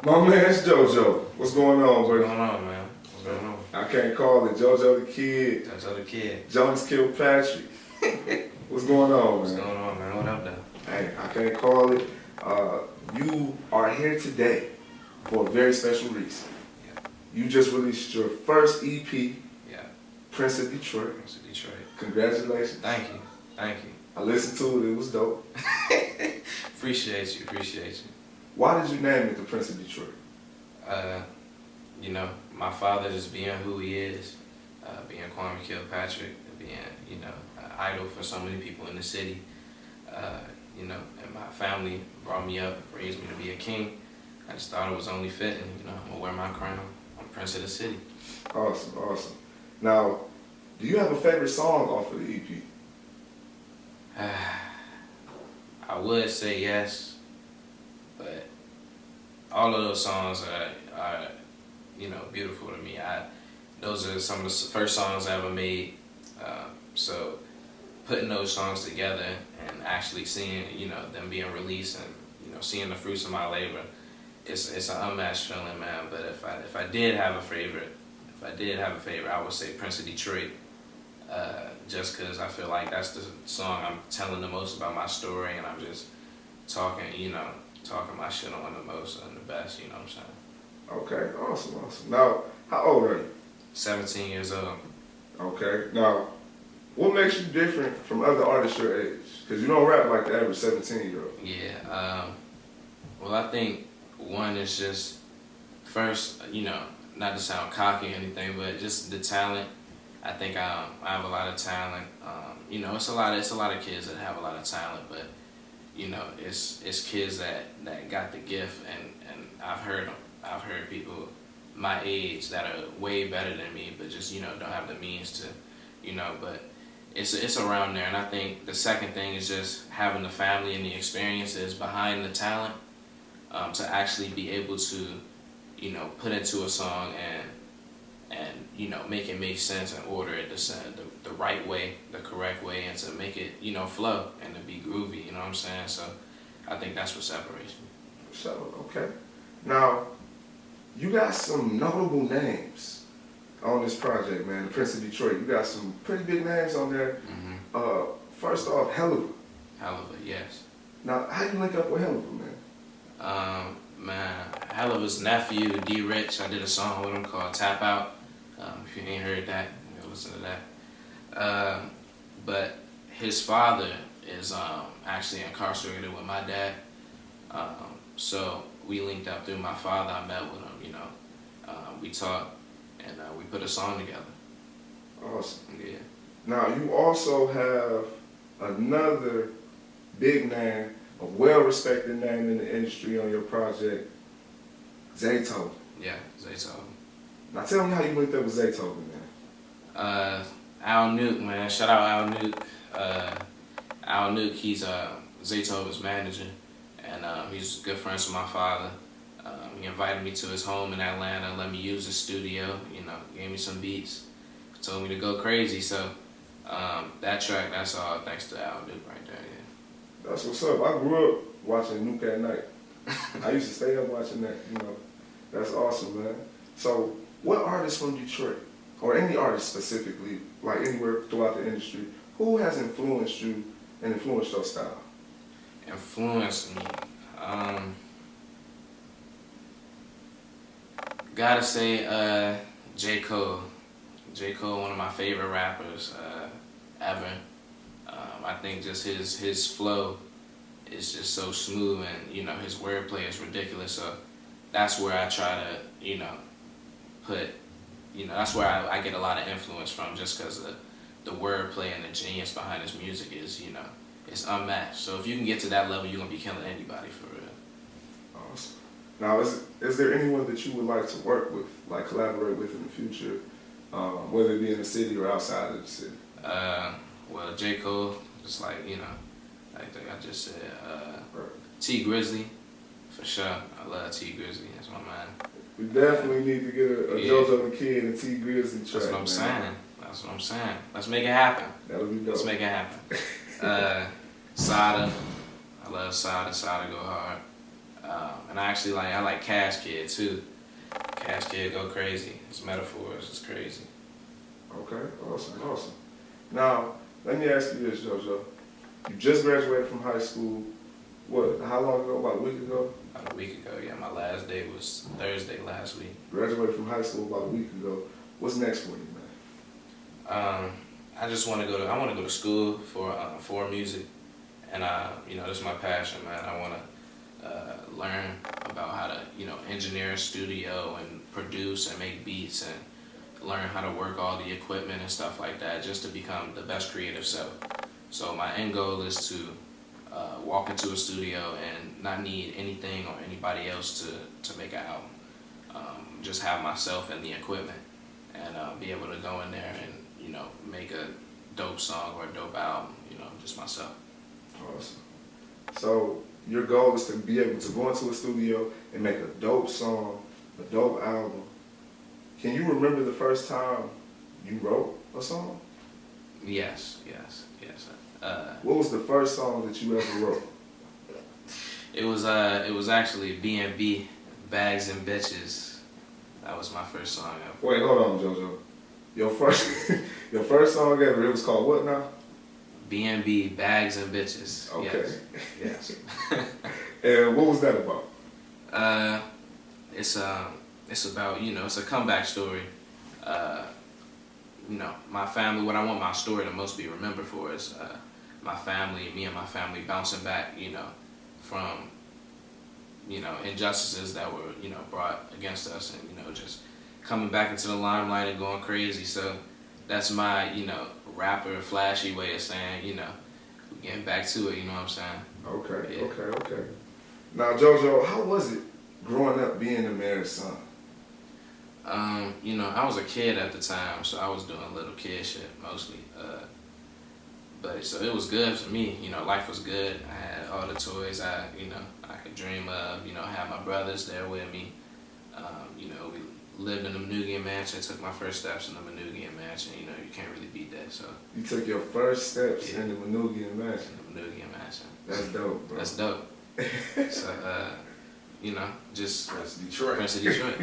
My man's JoJo. What's going on, What's buddy? going on, man? What's going on? I can't call it JoJo the Kid. JoJo the Kid. Jonas Kilpatrick. What's going on, man? What's going on, man? What up, though? Hey, I can't call it. You are here today for a very special reason. Yeah. You just released your first EP, Yeah. Prince of Detroit. Prince of Detroit. Congratulations. Thank you. Thank you. I listened to it. It was dope. Appreciate you. Appreciate you. Why did you name it the Prince of Detroit? You know, my father just being who he is, being Jonas Kilpatrick, being, you know, an idol for so many people in the city. You know, and my family brought me up, raised me to be a king. I just thought it was only fitting, you know, I'm gonna wear my crown. I'm Prince of the City. Awesome, awesome. Now, do you have a favorite song off of the EP? I would say yes, but all of those songs are you know, beautiful to me. Those are some of the first songs I ever made. So putting those songs together and actually seeing, you know, them being released and, you know, seeing the fruits of my labor, it's an unmatched feeling, man. But if I did have a favorite, I would say Prince of Detroit. Just because I feel like that's the song I'm telling the most about my story, and I'm just talking, you know, talking my shit on the most and the best, you know what I'm saying? Okay, awesome, awesome. Now, how old are you? 17 years old. Okay, now, what makes you different from other artists your age? Because you don't rap like the average 17-year-old. Yeah, well, I think one is just, first, you know, not to sound cocky or anything, but just the talent. I think I have a lot of talent. You know, it's a lot of kids that have a lot of talent, but you know, it's kids that got the gift, and I've heard people my age that are way better than me, but just, you know, don't have the means to, you know, but it's around there. And I think the second thing is just having the family and the experiences behind the talent, to actually be able to, you know, put into a song and you know, make it make sense and order it the right way, the correct way, and to make it, you know, flow and to be groovy, you know what I'm saying? So I think that's what separates me. So, okay. Now, you got some notable names on this project, man, the Prince of Detroit. You got some pretty big names on there. Mm-hmm. First off, Helluva. Helluva, yes. Now, how you link up with Helluva, man? Man, Helluva's nephew, D. Rich, I did a song with him called Tap Out. If you ain't heard that, you'll listen to that. But his father is actually incarcerated with my dad. So we linked up through my father. I met with him, you know. We talked and we put a song together. Awesome. Yeah. Now, you also have another big name, a well-respected name in the industry on your project, Zaytoven. Yeah, Zaytoven. Now tell me how you linked up with Zaytoven, man. Al Nuke, man. Shout out Al Nuke. Al Nuke, he's Zaytoven's manager, and he's good friends with my father. He invited me to his home in Atlanta, let me use his studio, you know, gave me some beats, told me to go crazy. So that track, that's all thanks to Al Nuke right there, yeah. That's what's up. I grew up watching Nuke at night. I used to stay up watching that, you know. That's awesome, man. So, what artist from Detroit, or any artist specifically, like anywhere throughout the industry, who has influenced you and influenced your style? Influenced me? Gotta say, J. Cole. J. Cole, one of my favorite rappers ever. I think just his flow is just so smooth, and you know, his wordplay is ridiculous. So that's where I try to, you know, that's where I get a lot of influence from, just because the wordplay and the genius behind his music is, you know, it's unmatched. So if you can get to that level, you're gonna be killing anybody for real. Awesome. Now, is there anyone that you would like to work with, like collaborate with in the future, whether it be in the city or outside of the city? Well, J. Cole, just like, you know, like I just said, Right. T. Grizzly, for sure. I love T. Grizzly, that's my man. We definitely need to get a JoJo the Kid and T. Grizzly track. That's what I'm saying. That's what I'm saying. Let's make it happen. That'll be dope. Let's make it happen. Sada, I love Sada. Sada go hard. And I like Cash Kid too. Cash Kid go crazy. His metaphors is crazy. Okay, awesome. Now, let me ask you this, JoJo. You just graduated from high school, what, how long ago? About a week ago? About a week ago, yeah. My last day was Thursday last week. Graduated from high school about a week ago. What's next for you, man? I just want to go to school for music, and this is my passion, man. I want to learn about how to engineer a studio and produce and make beats and learn how to work all the equipment and stuff like that, just to become the best creative self. So my end goal is to walk into a studio and not need anything or anybody else to make an album. Just have myself and the equipment, and be able to go in there and make a dope song or a dope album. Just myself. Awesome. So your goal is to be able to go into a studio and make a dope song, a dope album. Can you remember the first time you wrote a song? Yes. What was the first song that you ever wrote? It was actually B&B, Bags and Bitches. That was my first song ever. Wait, hold on, JoJo. Your first song ever, it was called what now? B&B, Bags and Bitches. Okay. Yes. And what was that about? It's about, it's a comeback story. My family, what I want my story to most be remembered for is me and my family bouncing back, from, injustices that were, brought against us, and, just coming back into the limelight and going crazy. So that's my, rapper, flashy way of saying, getting back to it, you know what I'm saying? Okay, Yeah. okay. Now, JoJo, how was it growing up being a mayor's son? I was a kid at the time, so I was doing little kid shit mostly. But so it was good for me. Life was good. I had all the toys I could dream of. I had my brothers there with me. We lived in the Manugian Mansion. Took my first steps in the Manugian Mansion. You can't really beat that. So you took your first steps in the Manugian Mansion. In the Manugian Mansion. That's dope, bro. That's dope. So just Prince of Detroit. Prince of Detroit.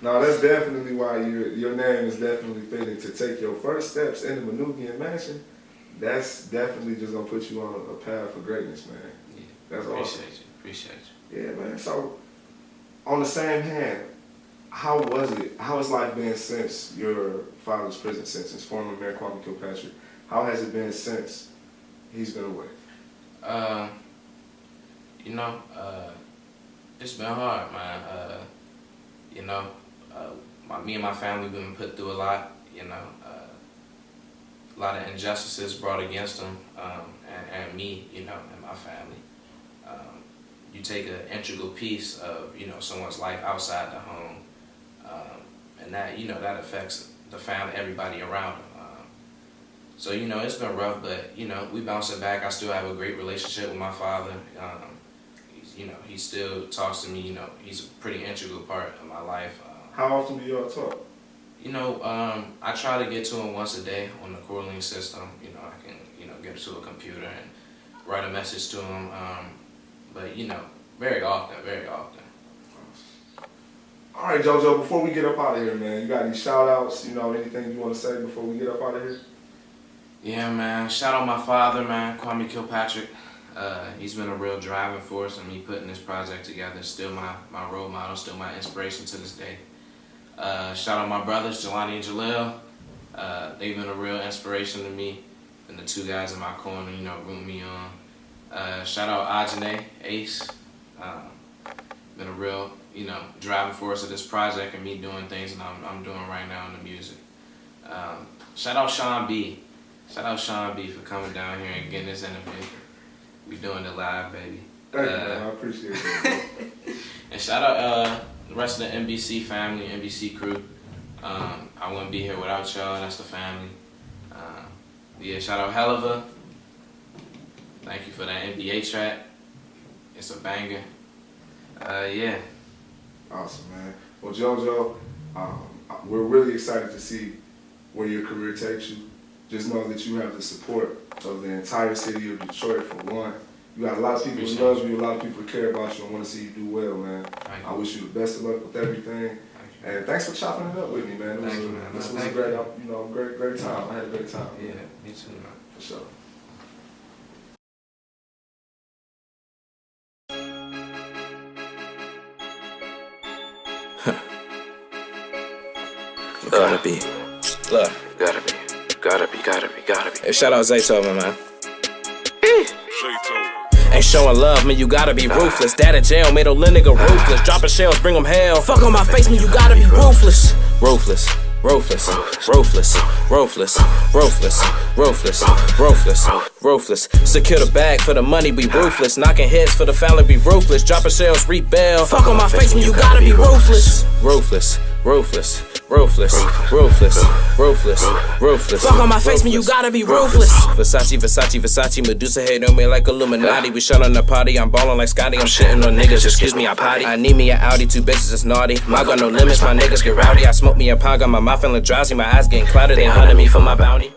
No, that's definitely why your name is definitely fitting. To take your first steps in the Manugian Mansion, that's definitely just gonna put you on a path for greatness, man. Yeah. That's awesome. Appreciate you. Yeah, man. So, on the same hand, how has life been since your father's prison sentence, former Mayor Kwame Kilpatrick? How has it been since he's been away? It's been hard, man. Me and my family been put through a lot. A lot of injustices brought against them, and me, and my family. You take an integral piece of, someone's life outside the home, and that, that affects the family, everybody around them. So, it's been rough, but, we bouncing back. I still have a great relationship with my father. He still talks to me, he's a pretty integral part of my life. How often do y'all talk? I try to get to him once a day on the calling system. I can, get to a computer and write a message to him. But, very often. All right, JoJo, before we get up out of here, man, you got any shout outs, anything you want to say before we get up out of here? Yeah, man. Shout out my father, man, Kwame Kilpatrick. He's been a real driving force in me putting this project together. Still my role model, still my inspiration to this day. Shout out my brothers, Jelani and Jaleel. They've been a real inspiration to me. And the two guys in my corner, rooting me on. Shout out Ajane, Ace. Been a real, driving force of this project and me doing things that I'm doing right now in the music. Shout out Sean B. Shout out Sean B for coming down here and getting this interview. We doing it live, baby. Thank you, man. I appreciate it. And shout out the rest of the NBC family, NBC crew. I wouldn't be here without y'all. That's the family. Shout out Helliva. Thank you for that NBA track. It's a banger. Yeah. Awesome, man. Well, JoJo, we're really excited to see where your career takes you. Just know that you have the support of the entire city of Detroit, for one, You got a lot of people who love you, a lot of people who care about you and want to see you do well, man. I wish you the best of luck with everything. And thanks for chopping it up with me, man. This was a great, great time. I had a great time. Yeah, me too, man. For sure. Gotta be. Look. Gotta be. Hey, shout out Zaytoven, man. Ain't showing love, man, you gotta be ruthless. Dad in jail made a little nigga ruthless. Dropping shells, bring them hell. Fuck on my face, man, you gotta be ruthless. Ruthless. Secure the bag for the money, we ruthless. Knocking heads for the family, be ruthless. Dropping shells, rebel. Fuck on my face, man, you gotta be ruthless. Ruthless. Fuck on my face, man, you gotta be ruthless. Versace, Medusa hate on me like Illuminati. We shut on the party, I'm ballin' like Scotty. I'm shitting on niggas, excuse me, I potty. I need me an Audi, 2 bitches, it's naughty. My got no limits, my niggas get rowdy. I smoke me a pog, got my mouth feeling drowsy. My eyes getting clouded, they hunting me for my bounty.